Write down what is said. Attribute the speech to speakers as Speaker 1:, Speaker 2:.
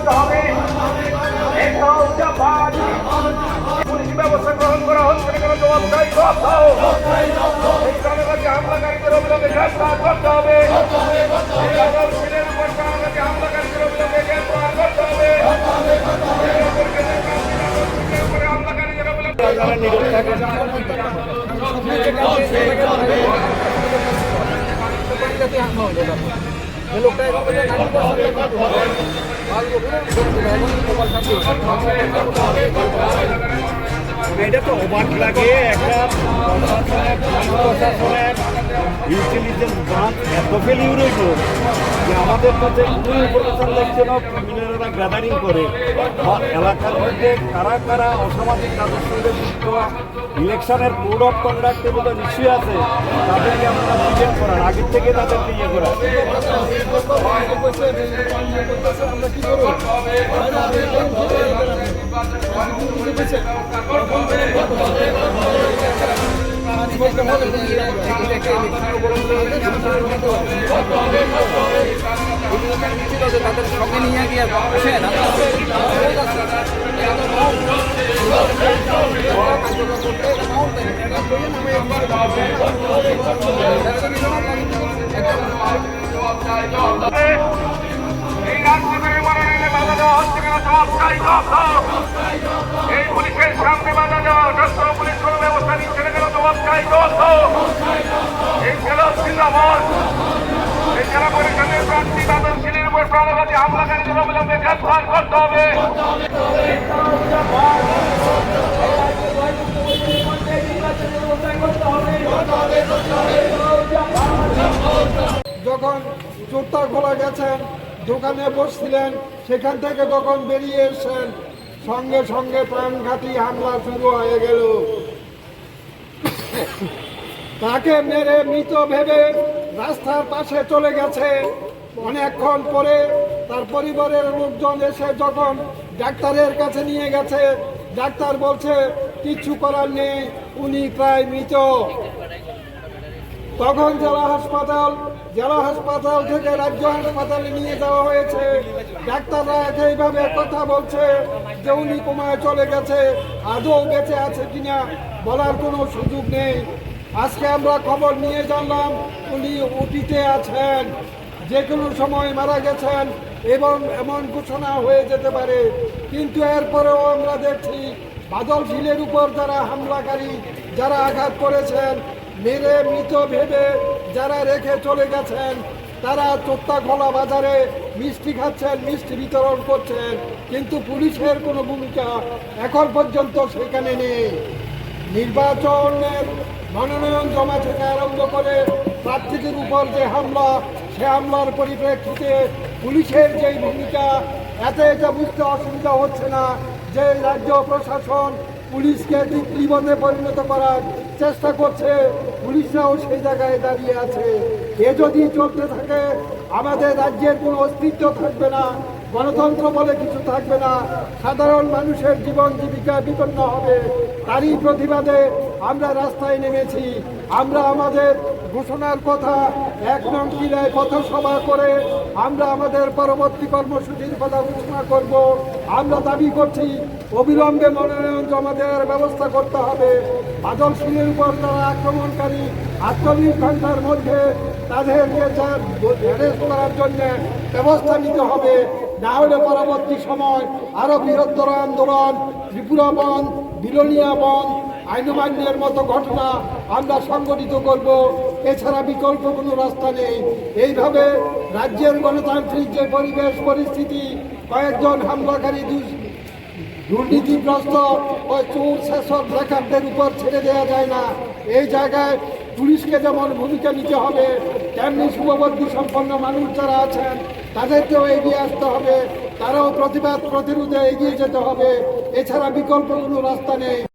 Speaker 1: করতে হবে। পুলিশ ব্যবস্থা গ্রহণ করা হচ্ছে না, কেন জবাবদারি করতে হবে। এই জনগণকে হামলাকারীদের অবিলম্বে গ্রেফতার করতে হবে। হামলাকারীদের অবিলম্বে গ্রেফতার করতে হবে।
Speaker 2: এটা তো অবাক লাগে, একটা প্রশাসনের ইন্টেলিজেন্স ব্রাঞ্চ এত ফেলিউর হইল যে আমাদের কাছে কোনো ইনফরমেশন লাগছে না। ক্রিমিনালরা গ্যাদারিং করে বা এলাকার মধ্যে কারা কারা অসামাজিক কাজের সঙ্গে যুক্ত, ইলেকশনের কোড অফ কন্ডাক্টের মতো ইস্যু আছে, তাদেরকে আপনারা প্রিভেন্ট করার আগের থেকে তাদেরকে ইয়ে করা।
Speaker 3: তাদের সঙ্গে নিয়ে গিয়ে বসেন
Speaker 1: এই রাজ্যের মনোনয়নে বাধা দেওয়া হচ্ছে কেন জবাবদারি করতে হবে। এই পুলিশের সামনে বাধা দেওয়া, রাষ্ট্র পুলিশ কোনো ব্যবস্থা নিচ্ছে না কেন জবাবদারি করতে হবে। এই জেলা জিন্দাবাদ। এই জেলা পরিষদের প্রার্থী বাদল সিলের উপর প্রাণঘাতী হামলাকারীদের অবিলম্বে গ্রেফতার করতে হবে।
Speaker 4: যখন চোরটা খোলা গেছেন, দোকানে বসছিলেন, সেখান থেকে যখন বেরিয়ে এসছেন, সঙ্গে সঙ্গে প্রাণঘাতী হামলা শুরু হয়ে গেল। তাকে মেরে মৃত ভেবে রাস্তার পাশে চলে গেছে। অনেকক্ষণ পরে তার পরিবারের লোকজন এসে যখন ডাক্তারের কাছে নিয়ে গেছে, ডাক্তার বলছে কিচ্ছু করার নেই, উনি প্রায় মৃত। তখন জেলা হাসপাতাল থেকে রাজ্য হাসপাতালে নিয়ে যাওয়া হয়েছে। ডাক্তাররা একইভাবে কথা বলছে যে উনি কোমায় চলে গেছে, আদৌ বেঁচে আছে কিনা বলার কোনো সুযোগ নেই। আজকে আমরা খবর নিয়ে জানলাম উনি ওটিতে আছেন, যে কোনো সময় মারা গেছেন এবং এমন ঘোষণা হয়ে যেতে পারে। কিন্তু এরপরেও আমরা দেখছি বাদল শিলের উপর যারা হামলাকারী, যারা আঘাত করেছেন, মেরে মৃত ভেবে যারা রেখে চলে গেছেন, তারা চোত্তাখোলা বাজারে মিষ্টি খাচ্ছেন, মিষ্টি বিতরণ করছেন, কিন্তু পুলিশের কোনো ভূমিকা এখন পর্যন্ত সেখানে নেই। নির্বাচনের মনোনয়ন জমা থেকে আরম্ভ করে প্রার্থীদের উপর যে হামলা, সে হামলার পরিপ্রেক্ষিতে পুলিশের যেই ভূমিকা, এতে এটা বুঝতে অসুবিধা হচ্ছে না যে রাজ্য প্রশাসন পুলিশকে বিপদে পরিণত করার চেষ্টা করছে, পুলিশরাও সেই জায়গায় দাঁড়িয়ে আছে। এ যদি চলতে থাকে আমাদের রাজ্যের কোনো অস্তিত্ব থাকবে না, গণতন্ত্র বলে কিছু থাকবে না, সাধারণ মানুষের জীবন জীবিকা বিপন্ন হবে। তারই প্রতিবাদে আমরা রাস্তায় নেমেছি। আমরা আমাদের ঘোষণার কথা 1 নং কিলায় পথসভা করে আমরা আমাদের পরবর্তী কর্মসূচির কথা ঘোষণা করব। আমরা দাবি করছি অবিলম্বে মনোনয়ন জমা দেওয়ার ব্যবস্থা করতে হবে। বাদল সিলের উপর তারা আক্রমণকারী 48 ঘন্টার মধ্যে তাদেরকে অ্যারেস্ট করার জন্য ব্যবস্থা নিতে হবে। না হলে পরবর্তী সময় আরো বৃহত্তর আন্দোলন, ত্রিপুরা বন্ধ, বিলোনিয়া বন্ধ, আইন অমান্যের মতো ঘটনা আমরা সংগঠিত করব। এছাড়া বিকল্প কোনো রাস্তা নেই। এইভাবে রাজ্যের গণতান্ত্রিক যে পরিবেশ পরিস্থিতি, কয়েকজন হামলাকারী দুর্নীতিগ্রস্ত ও চোর শাসক ডাকাতদের উপর ছেড়ে দেওয়া যায় না। এই জায়গায় পুলিশকে যেমন ভূমিকা নিতে হবে, তেমনি শুভবুদ্ধি সম্পন্ন মানুষ যারা আছেন তাদেরকেও এগিয়ে আসতে হবে, তারাও প্রতিবাদ প্রতিরোধে এগিয়ে যেতে হবে। এছাড়া বিকল্প কোনো রাস্তা নেই।